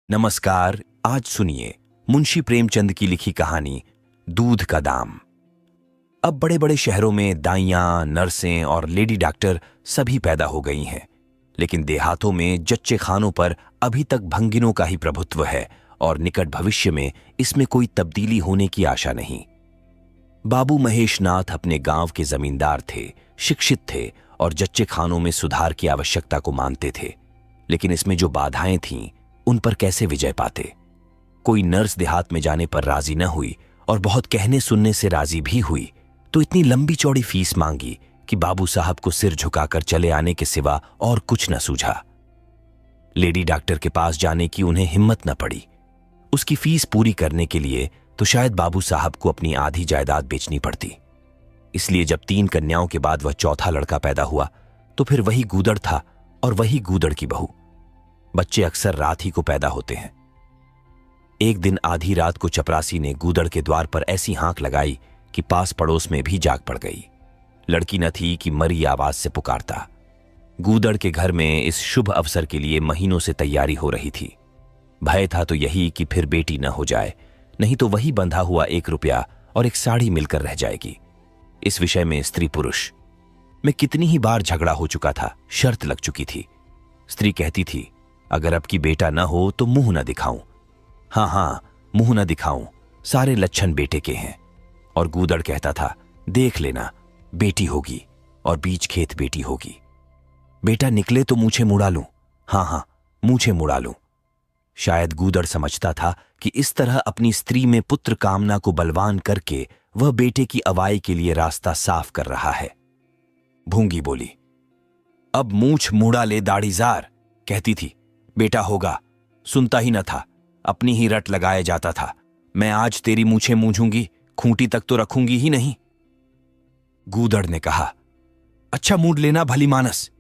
नमस्कार। आज सुनिए मुंशी प्रेमचंद की लिखी कहानी दूध का दाम। अब बड़े बड़े शहरों में दाइयां, नर्सें और लेडी डॉक्टर सभी पैदा हो गई हैं, लेकिन देहातों में जच्चे खानों पर अभी तक भंगिनों का ही प्रभुत्व है और निकट भविष्य में इसमें कोई तब्दीली होने की आशा नहीं। बाबू महेशनाथ अपने गांव के जमींदार थे, शिक्षित थे और जच्चे खानों में सुधार की आवश्यकता को मानते थे, लेकिन इसमें जो बाधाएं थीं उन पर कैसे विजय पाते। कोई नर्स देहात में जाने पर राजी न हुई और बहुत कहने सुनने से राजी भी हुई तो इतनी लंबी चौड़ी फीस मांगी कि बाबू साहब को सिर झुकाकर चले आने के सिवा और कुछ न सूझा। लेडी डॉक्टर के पास जाने की उन्हें हिम्मत न पड़ी। उसकी फीस पूरी करने के लिए तो शायद बाबू साहब को अपनी आधी जायदाद बेचनी पड़ती। इसलिए जब 3 कन्याओं के बाद वह चौथा लड़का पैदा हुआ तो फिर वही गूदड़ था और वही गूदड़ की बहू। बच्चे अक्सर रात ही को पैदा होते हैं। एक दिन आधी रात को चपरासी ने गूदड़ के द्वार पर ऐसी हाँक लगाई कि पास पड़ोस में भी जाग पड़ गई। लड़की न थी कि मरी आवाज से पुकारता। गूदड़ के घर में इस शुभ अवसर के लिए महीनों से तैयारी हो रही थी। भय था तो यही कि फिर बेटी न हो जाए, नहीं तो वही बंधा हुआ 1 रुपया और एक साड़ी मिलकर रह जाएगी। इस विषय में स्त्री पुरुष में कितनी ही बार झगड़ा हो चुका था, शर्त लग चुकी थी। स्त्री कहती थी, अगर अब की बेटा न हो तो मुंह न दिखाऊं। हाँ, मुंह न दिखाऊं, सारे लक्षण बेटे के हैं। और गूदड़ कहता था, देख लेना, बेटी होगी और बीच खेत बेटी होगी। बेटा निकले तो मूछे मुड़ा लूं। हाँ, मूछे मुड़ा लूं। शायद गूदड़ समझता था कि इस तरह अपनी स्त्री में पुत्र कामना को बलवान करके वह बेटे की अवाई के लिए रास्ता साफ कर रहा है। भूंगी बोली, अब मूछ मुड़ा ले दाढ़ीजार, कहती थी, बेटा होगा। सुनता ही न था, अपनी ही रट लगाए जाता था। मैं आज तेरी मूछें मूंझूंगी, खूंटी तक तो रखूंगी ही नहीं। गूदड़ ने कहा, अच्छा मूड लेना भली मानस,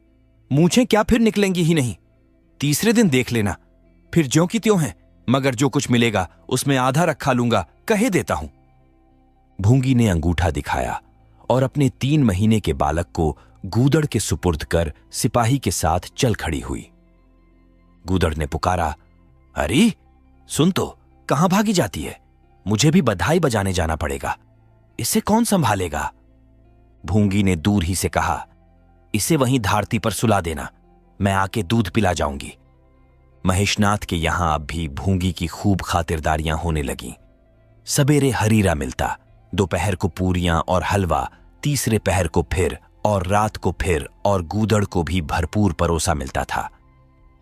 मूछें क्या फिर निकलेंगी ही नहीं। तीसरे दिन देख लेना, फिर ज्यों की त्यों हैं, मगर जो कुछ मिलेगा उसमें आधा रखा लूंगा, कहे देता हूं। भूंगी ने अंगूठा दिखाया और अपने 3 महीने के बालक को गूदड़ के सुपुर्द कर सिपाही के साथ चल खड़ी हुई। गूदड़ ने पुकारा, अरे सुन तो, कहां भागी जाती है? मुझे भी बधाई बजाने जाना पड़ेगा, इसे कौन संभालेगा? भूंगी ने दूर ही से कहा, इसे वहीं धारती पर सुला देना, मैं आके दूध पिला जाऊंगी। महेशनाथ के यहां अब भी भूंगी की खूब खातिरदारियां होने लगीं। सबेरे हरीरा मिलता, दोपहर को पूरियां और हलवा, तीसरे पहर को फिर और रात को फिर, और गूदड़ को भी भरपूर परोसा मिलता था।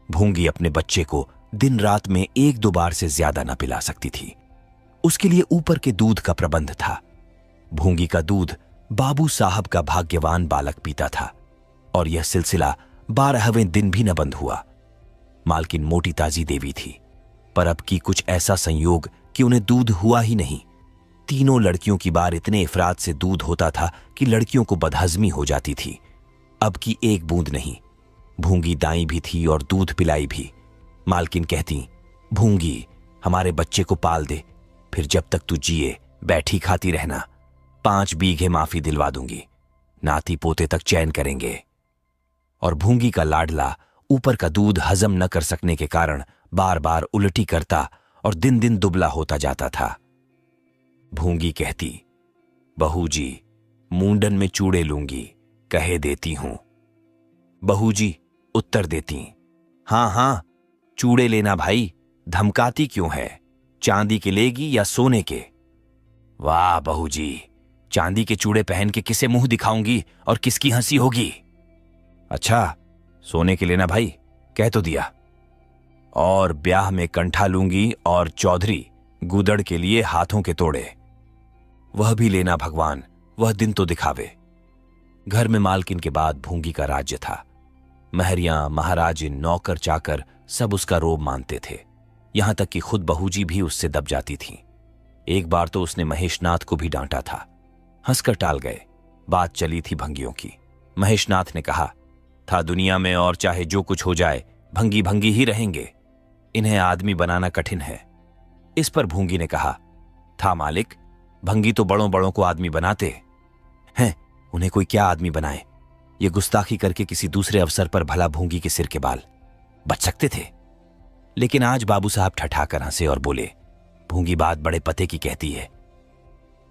भूंगी अपने बच्चे को दिन रात में 1-2 बार से ज्यादा न पिला सकती थी। उसके लिए ऊपर के दूध का प्रबंध था। भूंगी का दूध बाबू साहब का भाग्यवान बालक पीता था और यह सिलसिला 12वें दिन भी न बंद हुआ। मालकिन मोटी ताजी देवी थी, पर अब की कुछ ऐसा संयोग कि उन्हें दूध हुआ ही नहीं। तीनों लड़कियों की बार इतने इफरात से दूध होता था कि लड़कियों को बदहजमी हो जाती थी। अब की 1 बूंद नहीं। भूंगी दाई भी थी और दूध पिलाई भी। मालकिन कहती, भूंगी हमारे बच्चे को पाल दे, फिर जब तक तू जिए बैठी खाती रहना, 5 बीघे माफी दिलवा दूंगी, नाती पोते तक चैन करेंगे। और भूंगी का लाडला ऊपर का दूध हजम न कर सकने के कारण बार बार उल्टी करता और दिन दिन दुबला होता जाता था। भूंगी कहती, बहू जी मुंडन में चूड़े लूंगी, कहे देती हूं। बहू जी उत्तर देती, हाँ, चूड़े लेना भाई, धमकाती क्यों है? चांदी के लेगी या सोने के? वाह बहू जी, चांदी के चूड़े पहन के किसे मुंह दिखाऊंगी और किसकी हंसी होगी? अच्छा सोने के लेना भाई, कह तो दिया। और ब्याह में कंठा लूंगी और चौधरी गूदड़ के लिए हाथों के तोड़े। वह भी लेना भगवान, वह दिन तो दिखावे। घर में मालकिन के बाद भूंगी का राज्य था। महरियां, महाराजिन, नौकर चाकर सब उसका रोब मानते थे। यहां तक कि खुद बहूजी भी उससे दब जाती थीं। एक बार तो उसने महेशनाथ को भी डांटा था। हंसकर टाल गए। बात चली थी भंगियों की। महेशनाथ ने कहा था, दुनिया में और चाहे जो कुछ हो जाए भंगी भंगी ही रहेंगे, इन्हें आदमी बनाना कठिन है। इस पर भूंगी ने कहा, था मालिक, भंगी तो बड़ों बड़ों को आदमी बनाते हैं, उन्हें कोई क्या आदमी बनाए? ये गुस्ताखी करके किसी दूसरे अवसर पर भला भूंगी के सिर के बाल बच सकते थे। लेकिन आज बाबू साहब ठठाकर हंसे और बोले, भूंगी बात बड़े पते की कहती है।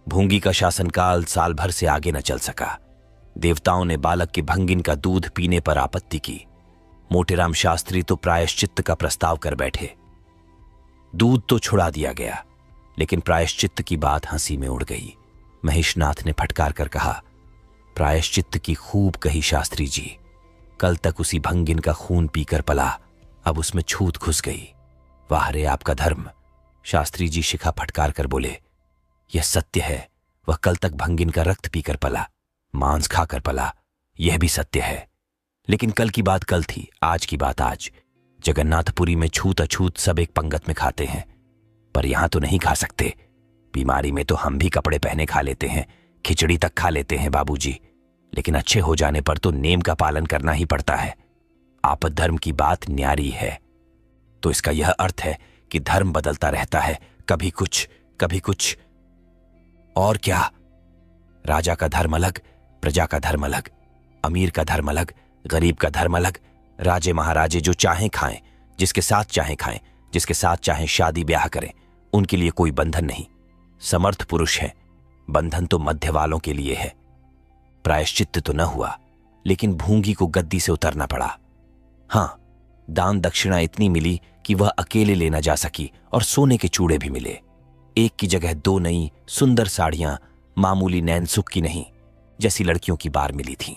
भूंगी का शासनकाल साल भर से आगे न चल सका। देवताओं ने बालक के भंगिन का दूध पीने पर आपत्ति की। मोटेराम शास्त्री तो प्रायश्चित्त का प्रस्ताव कर बैठे। दूध तो छुड़ा दिया गया, लेकिन प्रायश्चित्त की बात हंसी में उड़ गई। महेशनाथ ने फटकार कर कहा, प्रायश्चित्त की खूब कही शास्त्री जी। कल तक उसी भंगिन का खून पीकर पला, अब उसमें छूत घुस गई। वाह रे आपका धर्म। शास्त्री जी शिखा फटकार कर बोले, यह सत्य है। वह कल तक भंगिन का रक्त पीकर पला, मांस खाकर पला, यह भी सत्य है। लेकिन कल की बात कल थी, आज की बात आज। जगन्नाथपुरी में छूत अछूत सब एक पंगत में खाते हैं, पर यहां तो नहीं खा सकते। बीमारी में तो हम भी कपड़े पहने खा लेते हैं, खिचड़ी तक खा लेते हैं बाबूजी, लेकिन अच्छे हो जाने पर तो नेम का पालन करना ही पड़ता है। आपद धर्म की बात न्यारी है। तो इसका यह अर्थ है कि धर्म बदलता रहता है, कभी कुछ कभी कुछ। और क्या? राजा का धर्म अलग, प्रजा का धर्म अलग, अमीर का धर्म अलग, गरीब का धर्म अलग। राजे महाराजे जो चाहें खाएं, जिसके साथ चाहें खाएं, जिसके साथ चाहें शादी ब्याह करें, उनके लिए कोई बंधन नहीं। समर्थ पुरुष हैं, बंधन तो मध्य वालों के लिए है। प्रायश्चित्त तो न हुआ, लेकिन भूंगी को गद्दी से उतरना पड़ा। हां, दान दक्षिणा इतनी मिली कि वह अकेले ले न जा सकी, और सोने के चूड़े भी मिले। एक की जगह 2 नई सुंदर साड़ियां, मामूली नैनसुख की नहीं, जैसी लड़कियों की बार मिली थीं।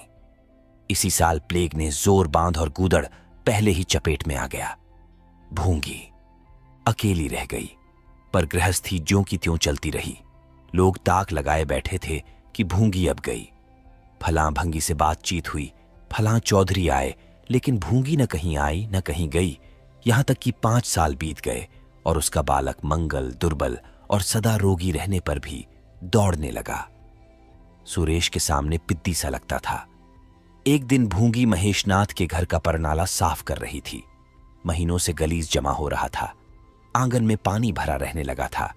इसी साल प्लेग ने जोर बांध और गूदड़ पहले ही चपेट में आ गया। भूंगी अकेली रह गई, पर गृहस्थी ज्यों की त्यों चलती रही। लोग ताक लगाए बैठे थे कि भूंगी अब गई। फलां भंगी से बातचीत हुई, फलां चौधरी आए, लेकिन भूंगी न कहीं आई न कहीं गई। यहां तक कि 5 साल बीत गए और उसका बालक मंगल, दुर्बल और सदा रोगी रहने पर भी दौड़ने लगा। सुरेश के सामने पिद्दी सा लगता था। एक दिन भूंगी महेशनाथ के घर का परनाला साफ कर रही थी। महीनों से गलीज जमा हो रहा था, आंगन में पानी भरा रहने लगा था।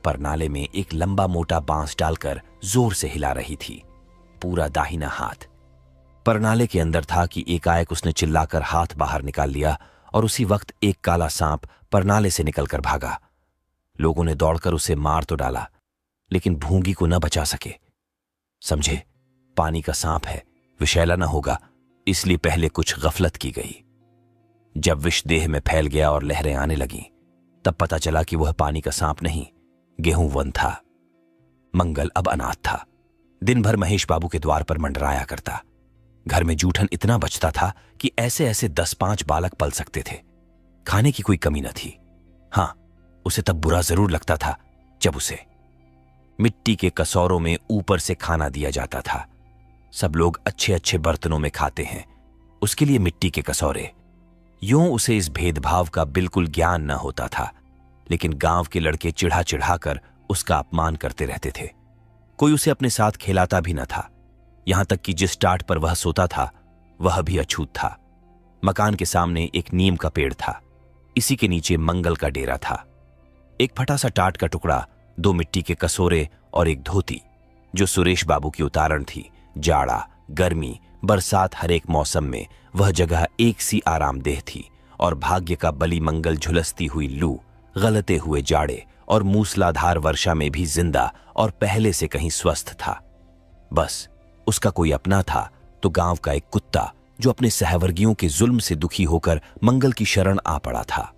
परनाले में एक लंबा मोटा बांस डालकर जोर से हिला रही थी, पूरा दाहिना हाथ। परनाले के अंदर था कि एकाएक उसने चिल्लाकर हाथ बाहर निकाल लिया और उसी वक्त एक काला सांप परनाले से निकलकर भागा। लोगों ने दौड़कर उसे मार तो डाला, लेकिन भूंगी को न बचा सके। समझे, पानी का सांप है, विषैला न होगा, इसलिए पहले कुछ गफलत की गई। जब विष देह में फैल गया और लहरें आने लगीं, तब पता चला कि वह पानी का सांप नहीं, गेहूं वन था। मंगल अब अनाथ था। दिन भर महेश बाबू के द्वार पर मंडराया करता। घर में जूठन इतना बचता था कि ऐसे ऐसे 10-5 बालक पल सकते थे। खाने की कोई कमी न थी। हां, उसे तब बुरा जरूर लगता था जब उसे मिट्टी के कसौरों में ऊपर से खाना दिया जाता था। सब लोग अच्छे अच्छे बर्तनों में खाते हैं, उसके लिए मिट्टी के कसौरे। यूं उसे इस भेदभाव का बिल्कुल ज्ञान न होता था, लेकिन गांव के लड़के चिढ़ा चिढ़ाकर उसका अपमान करते रहते थे। कोई उसे अपने साथ खिलाता भी न था। यहां तक कि जिस टाट पर वह सोता था, वह भी अछूत था। मकान के सामने एक नीम का पेड़ था, इसी के नीचे मंगल का डेरा था। एक फटा सा टाट का टुकड़ा, 2 मिट्टी के कसोरे और एक धोती, जो सुरेश बाबू की उतारण थी। जाड़ा, गर्मी, बरसात, हर एक मौसम में वह जगह एक सी आरामदेह थी, और भाग्य का बली मंगल झुलसती हुई लू, गलते हुए जाड़े और मूसलाधार वर्षा में भी जिंदा और पहले से कहीं स्वस्थ था। बस उसका कोई अपना था तो गांव का एक कुत्ता, जो अपने सहवर्गियों के जुल्म से दुखी होकर मंगल की शरण आ पड़ा था।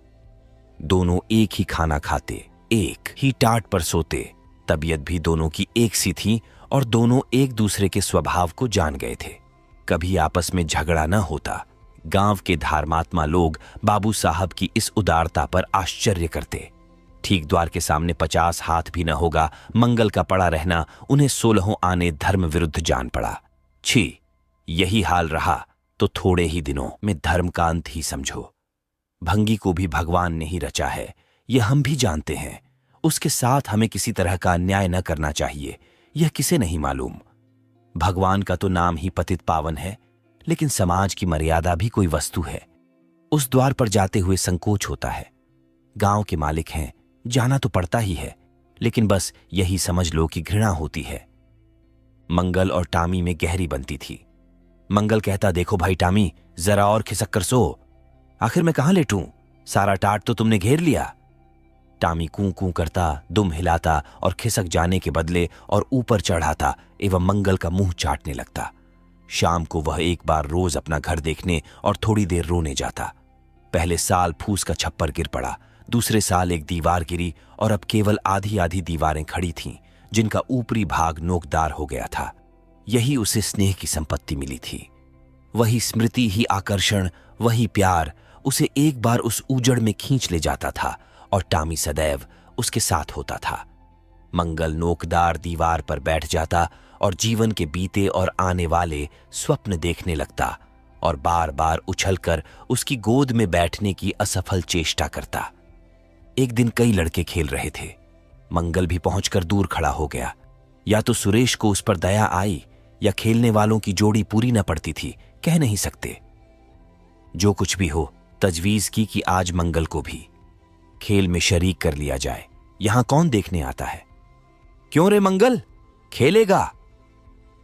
दोनों एक ही खाना खाते, एक ही टाट पर सोते। तबीयत भी दोनों की एक सी थी और दोनों एक दूसरे के स्वभाव को जान गए थे। कभी आपस में झगड़ा न होता। गांव के धर्मात्मा लोग बाबू साहब की इस उदारता पर आश्चर्य करते। ठीक द्वार के सामने 50 हाथ भी न होगा, मंगल का पड़ा रहना उन्हें 16 आने धर्म विरुद्ध जान पड़ा। छी, यही हाल रहा तो थोड़े ही दिनों में धर्म का अंत ही समझो। भंगी को भी भगवान ने ही रचा है, यह हम भी जानते हैं। उसके साथ हमें किसी तरह का अन्याय न करना चाहिए, यह किसे नहीं मालूम। भगवान का तो नाम ही पतित पावन है, लेकिन समाज की मर्यादा भी कोई वस्तु है। उस द्वार पर जाते हुए संकोच होता है। गांव के मालिक हैं, जाना तो पड़ता ही है, लेकिन बस यही समझ लो कि घृणा होती है। मंगल और टामी में गहरी बनती थी। मंगल कहता, देखो भाई टामी, जरा और खिसक कर सो। आखिर मैं कहां लेटूं? सारा टाट तो तुमने घेर लिया। टामी कूं कूं करता, दुम हिलाता और खिसक जाने के बदले और ऊपर चढ़ाता एवं मंगल का मुंह चाटने लगता। शाम को वह एक बार रोज अपना घर देखने और थोड़ी देर रोने जाता। पहले साल फूस का छप्पर गिर पड़ा, दूसरे साल एक दीवार गिरी और अब केवल आधी आधी दीवारें खड़ी थीं, जिनका ऊपरी भाग नोकदार हो गया था। यही उसे स्नेह की संपत्ति मिली थी। वही स्मृति ही आकर्षण, वही प्यार उसे एक बार उस उजड़ में खींच ले जाता था और टामी सदैव उसके साथ होता था। मंगल नोकदार दीवार पर बैठ जाता और जीवन के बीते और आने वाले स्वप्न देखने लगता और बार बार उछलकर उसकी गोद में बैठने की असफल चेष्टा करता। एक दिन कई लड़के खेल रहे थे। मंगल भी पहुंचकर दूर खड़ा हो गया। या तो सुरेश को उस पर दया आई या खेलने वालों की जोड़ी पूरी न पड़ती थी, कह नहीं सकते। जो कुछ भी हो, तजवीज की कि आज मंगल को भी खेल में शरीक कर लिया जाए। यहां कौन देखने आता है? क्यों रे मंगल, खेलेगा?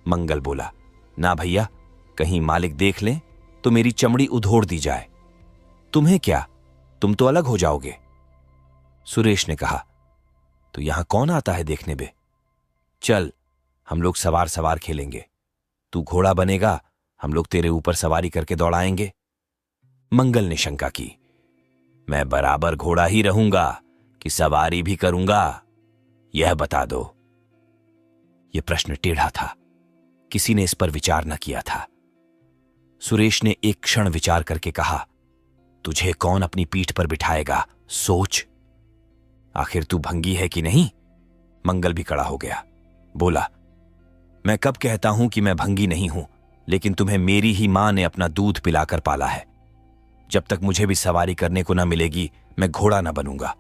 मंगल बोला, ना भैया, कहीं मालिक देख लें तो मेरी चमड़ी उधोड़ दी जाए। तुम्हें क्या, तुम तो अलग हो जाओगे। सुरेश ने कहा, तो यहां कौन आता है देखने बे? चल, हम लोग सवार सवार खेलेंगे। तू घोड़ा बनेगा, हम लोग तेरे ऊपर सवारी करके दौड़ाएंगे। मंगल ने शंका की, मैं बराबर घोड़ा ही रहूंगा कि सवारी भी करूंगा, यह बता दो। यह प्रश्न टेढ़ा था, किसी ने इस पर विचार न किया था। सुरेश ने एक क्षण विचार करके कहा, तुझे कौन अपनी पीठ पर बिठाएगा, सोच। आखिर तू भंगी है कि नहीं? मंगल भी खड़ा हो गया, बोला, मैं कब कहता हूं कि मैं भंगी नहीं हूं, लेकिन तुम्हें मेरी ही मां ने अपना दूध पिलाकर पाला है। जब तक मुझे भी सवारी करने को ना मिलेगी, मैं घोड़ा ना बनूंगा।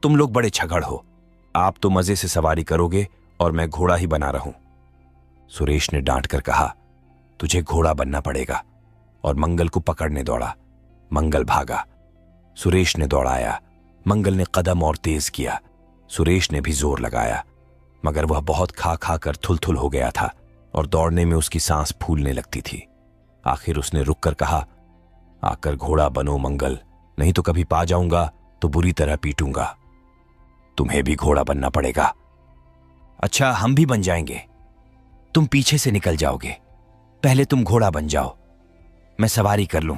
तुम लोग बड़े झगड़ हो, आप तो मजे से सवारी करोगे और मैं घोड़ा ही बना रहूं। सुरेश ने डांट कर कहा, तुझे घोड़ा बनना पड़ेगा, और मंगल को पकड़ने दौड़ा। मंगल भागा, सुरेश ने दौड़ाया। मंगल ने कदम और तेज किया, सुरेश ने भी जोर लगाया, मगर वह बहुत खा खा कर थुल-थुल हो गया था और दौड़ने में उसकी सांस फूलने लगती थी। आखिर उसने रुककर कहा, आकर घोड़ा बनो मंगल, नहीं तो कभी पा जाऊंगा तो बुरी तरह पीटूंगा। तुम्हें भी घोड़ा बनना पड़ेगा। अच्छा, हम भी बन जाएंगे। तुम पीछे से निकल जाओगे, पहले तुम घोड़ा बन जाओ, मैं सवारी कर लूं,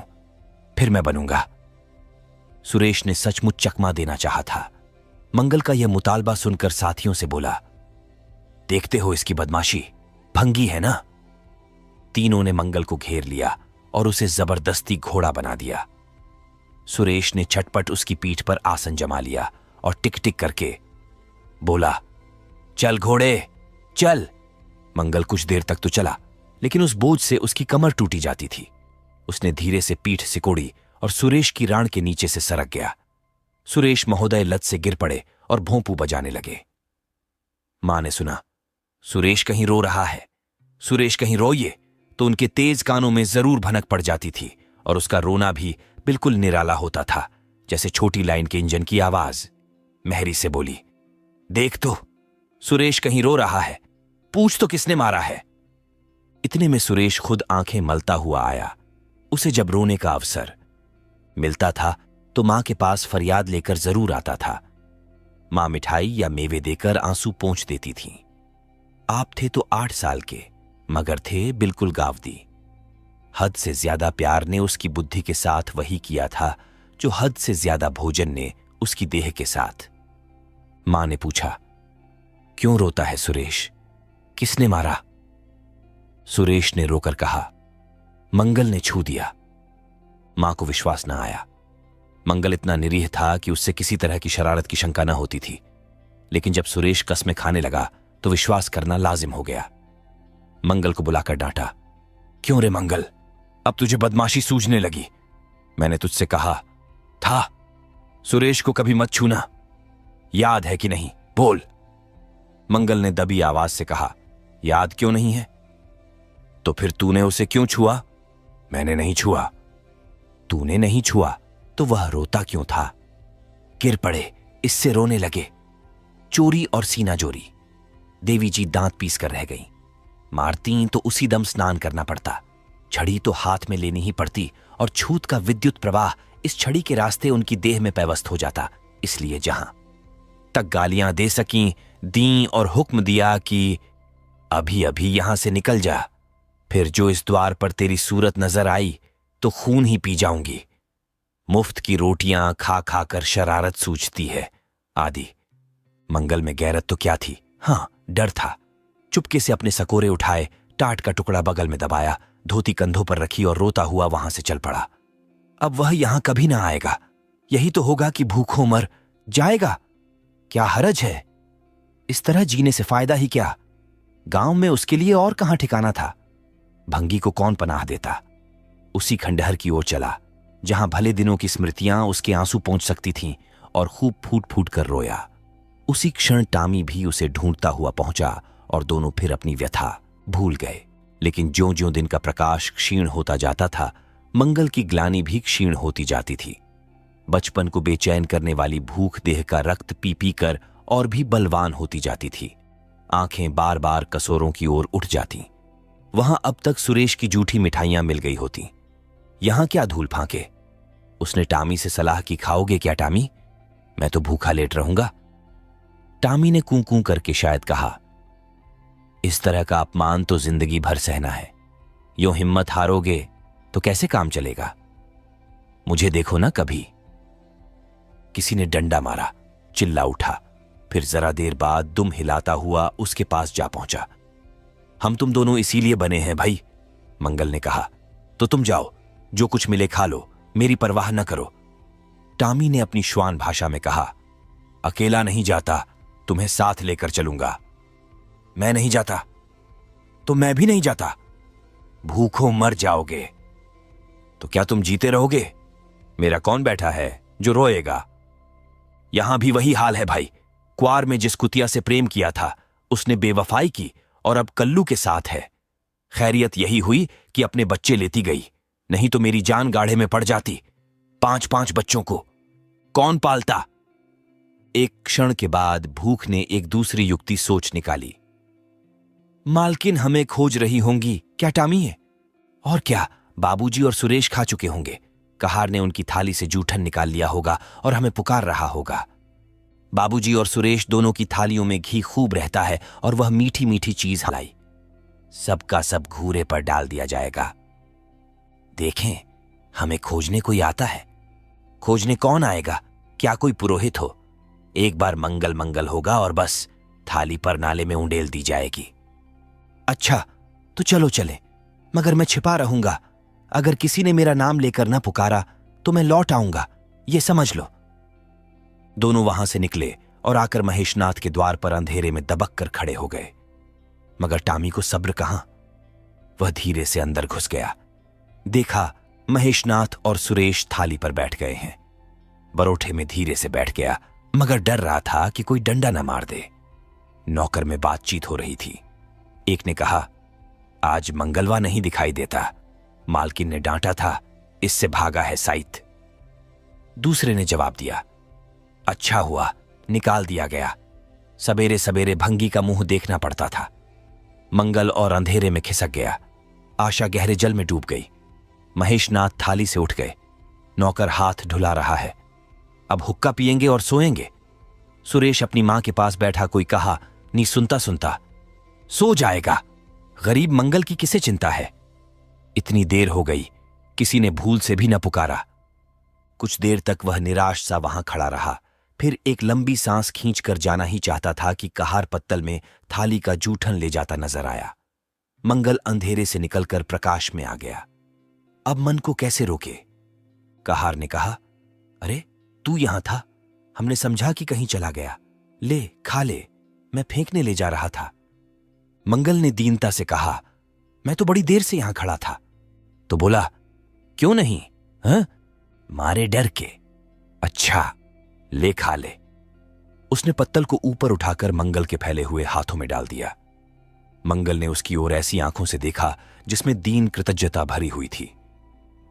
फिर मैं बनूंगा। सुरेश ने सचमुच चकमा देना चाहा था। मंगल का यह मुतालबा सुनकर साथियों से बोला, देखते हो इसकी बदमाशी, भंगी है ना। तीनों ने मंगल को घेर लिया और उसे जबरदस्ती घोड़ा बना दिया। सुरेश ने झटपट उसकी पीठ पर आसन जमा लिया और टिक टिक करके बोला, चल घोड़े चल। मंगल कुछ देर तक तो चला, लेकिन उस बोझ से उसकी कमर टूटी जाती थी। उसने धीरे से पीठ सिकोड़ी और सुरेश की राण के नीचे से सरक गया। सुरेश महोदय लत से गिर पड़े और भोंपू बजाने लगे। मां ने सुना, सुरेश कहीं रो रहा है, सुरेश कहीं रोइए, तो उनके तेज कानों में जरूर भनक पड़ जाती थी और उसका रोना भी बिल्कुल निराला होता था, जैसे छोटी लाइन के इंजन की आवाज। मेहरी से बोली, देख तो, सुरेश कहीं रो रहा है, पूछ तो किसने मारा है। इतने में सुरेश खुद आंखें मलता हुआ आया। उसे जब रोने का अवसर मिलता था तो मां के पास फरियाद लेकर जरूर आता था। मां मिठाई या मेवे देकर आंसू पोंछ देती थीं। आप थे तो 8 साल के, मगर थे बिल्कुल गावदी। हद से ज्यादा प्यार ने उसकी बुद्धि के साथ वही किया था जो हद से ज्यादा भोजन ने उसकी देह के साथ। मां ने पूछा, क्यों रोता है सुरेश, किसने मारा? सुरेश ने रोकर कहा, मंगल ने छू दिया। मां को विश्वास न आया। मंगल इतना निरीह था कि उससे किसी तरह की शरारत की शंका न होती थी, लेकिन जब सुरेश कस्में खाने लगा तो विश्वास करना लाजिम हो गया। मंगल को बुलाकर डांटा, क्यों रे मंगल, अब तुझे बदमाशी सूझने लगी? मैंने तुझसे कहा था सुरेश को कभी मत छूना, याद है कि नहीं? बोल। मंगल ने दबी आवाज से कहा, याद क्यों नहीं है? तो फिर तूने उसे क्यों छुआ? मैंने नहीं छुआ। तूने नहीं छुआ तो वह रोता क्यों था? गिर पड़े, इससे रोने लगे। चोरी और सीना जोरी। देवी जी दांत पीस कर रह गई। मारती तो उसी दम स्नान करना पड़ता। छड़ी तो हाथ में लेनी ही पड़ती और छूत का विद्युत प्रवाह इस छड़ी के रास्ते उनकी देह में पैवस्त हो जाता। इसलिए जहां तक गालियां दे सकीं दी और हुक्म दिया कि अभी अभी यहां से निकल जा, फिर जो इस द्वार पर तेरी सूरत नजर आई तो खून ही पी जाऊंगी। मुफ्त की रोटियां खा खाकर शरारत सूझती है आदि। मंगल में गैरत तो क्या थी, हां डर था। चुपके से अपने सकोरे उठाए, टाट का टुकड़ा बगल में दबाया, धोती कंधों पर रखी और रोता हुआ वहां से चल पड़ा। अब वह यहां कभी ना आएगा। यही तो होगा कि भूखों मर जाएगा। क्या हरज है, इस तरह जीने से फायदा ही क्या। गांव में उसके लिए और कहां ठिकाना था। भंगी को कौन पनाह देता। उसी खंडहर की ओर चला जहां भले दिनों की स्मृतियां उसके आंसू पहुंच सकती थीं, और खूब फूट फूट कर रोया। उसी क्षण टामी भी उसे ढूंढता हुआ पहुंचा और दोनों फिर अपनी व्यथा भूल गए। लेकिन ज्यों ज्यों दिन का प्रकाश क्षीण होता जाता था, मंगल की ग्लानि भी क्षीण होती जाती थी। बचपन को बेचैन करने वाली भूख देह का रक्त पी पी कर और भी बलवान होती जाती थी। आंखें बार बार कसोरों की ओर उठ जाती। वहां अब तक सुरेश की जूठी मिठाइयां मिल गई होती। यहां क्या धूल फांके। उसने टामी से सलाह की, खाओगे क्या टामी, मैं तो भूखा लेट रहूंगा। टामी ने कूं कूं करके शायद कहा, इस तरह का अपमान तो जिंदगी भर सहना है। यूं हिम्मत हारोगे तो कैसे काम चलेगा। मुझे देखो ना कभी। किसी ने डंडा मारा, चिल्ला उठा, फिर जरा देर बाद दुम हिलाता हुआ उसके पास जा पहुंचा। हम तुम दोनों इसीलिए बने हैं भाई, मंगल ने कहा। तो तुम जाओ, जो कुछ मिले खा लो, मेरी परवाह न करो। टामी ने अपनी श्वान भाषा में कहा, अकेला नहीं जाता, तुम्हें साथ लेकर चलूंगा। मैं नहीं जाता तो मैं भी नहीं जाता। भूखों मर जाओगे तो क्या तुम जीते रहोगे। मेरा कौन बैठा है जो रोएगा। यहां भी वही हाल है भाई। क्वार में जिस कुतिया से प्रेम किया था उसने बेवफाई की और अब कल्लू के साथ है। खैरियत यही हुई कि अपने बच्चे लेती गई, नहीं तो मेरी जान गाढ़े में पड़ जाती। 5-5 बच्चों को कौन पालता। एक क्षण के बाद भूख ने एक दूसरी युक्ति सोच निकाली। मालकिन हमें खोज रही होंगी क्या टामी है। और क्या, बाबूजी और सुरेश खा चुके होंगे। कहार ने उनकी थाली से जूठन निकाल लिया होगा और हमें पुकार रहा होगा। बाबूजी और सुरेश दोनों की थालियों में घी खूब रहता है और वह मीठी मीठी चीज हलाई। सबका सब घूरे पर डाल दिया जाएगा। देखें, हमें खोजने कोई आता है। खोजने कौन आएगा, क्या कोई पुरोहित हो। एक बार मंगल मंगल होगा और बस थाली पर नाले में उंडेल दी जाएगी। अच्छा तो चलो चले, मगर मैं छिपा रहूंगा। अगर किसी ने मेरा नाम लेकर न पुकारा तो मैं लौट आऊंगा, ये समझ लो। दोनों वहां से निकले और आकर महेशनाथ के द्वार पर अंधेरे में दबक कर खड़े हो गए। मगर टामी को सब्र कहां। वह धीरे से अंदर घुस गया। देखा महेशनाथ और सुरेश थाली पर बैठ गए हैं। बरोठे में धीरे से बैठ गया, मगर डर रहा था कि कोई डंडा न मार दे। नौकर में बातचीत हो रही थी। एक ने कहा, आज मंगलवा नहीं दिखाई देता, मालकिन ने डांटा था, इससे भागा है साइत। दूसरे ने जवाब दिया, अच्छा हुआ निकाल दिया गया, सवेरे सवेरे भंगी का मुंह देखना पड़ता था। मंगल और अंधेरे में खिसक गया। आशा गहरे जल में डूब गई। महेशनाथ थाली से उठ गए। नौकर हाथ ढुला रहा है। अब हुक्का पिएंगे और सोएंगे। सुरेश अपनी मां के पास बैठा कोई कहा, नी सुनता सुनता, सो जाएगा, गरीब मंगल की किसे चिंता है। इतनी देर हो गई, किसी ने भूल से भी न पुकारा। कुछ देर तक वह निराश सा वहां खड़ा रहा, फिर एक लंबी सांस खींचकर जाना ही चाहता था कि कहार पत्तल में थाली का जूठन ले जाता नजर आया। मंगल अंधेरे से निकलकर प्रकाश में आ गया। अब मन को कैसे रोके। कहार ने कहा, अरे तू यहां था, हमने समझा कि कहीं चला गया। ले खा ले, मैं फेंकने ले जा रहा था। मंगल ने दीनता से कहा, मैं तो बड़ी देर से यहां खड़ा था। तो बोला, क्यों नहीं, हाँ? मारे डर के। अच्छा ले खा ले। उसने पत्तल को ऊपर उठाकर मंगल के फैले हुए हाथों में डाल दिया। मंगल ने उसकी ओर ऐसी आंखों से देखा जिसमें दीन कृतज्ञता भरी हुई थी।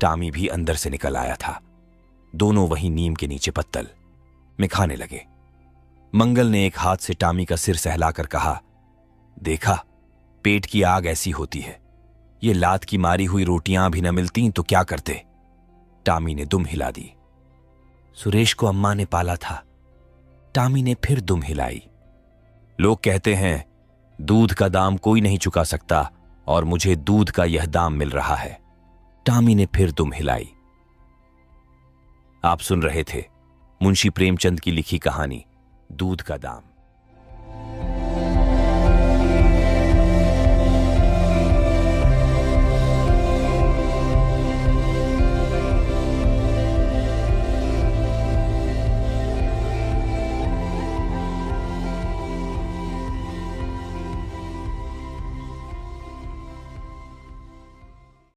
टामी भी अंदर से निकल आया था। दोनों वहीं नीम के नीचे पत्तल में खाने लगे। मंगल ने एक हाथ से टामी का सिर सहलाकर कहा, देखा पेट की आग ऐसी होती है, ये लात की मारी हुई रोटियां भी न मिलती तो क्या करते? टामी ने दुम हिला दी। सुरेश को अम्मा ने पाला था। टामी ने फिर दुम हिलाई। लोग कहते हैं दूध का दाम कोई नहीं चुका सकता और मुझे दूध का यह दाम मिल रहा है। टामी ने फिर दुम हिलाई। आप सुन रहे थे मुंशी प्रेमचंद की लिखी कहानी दूध का दाम।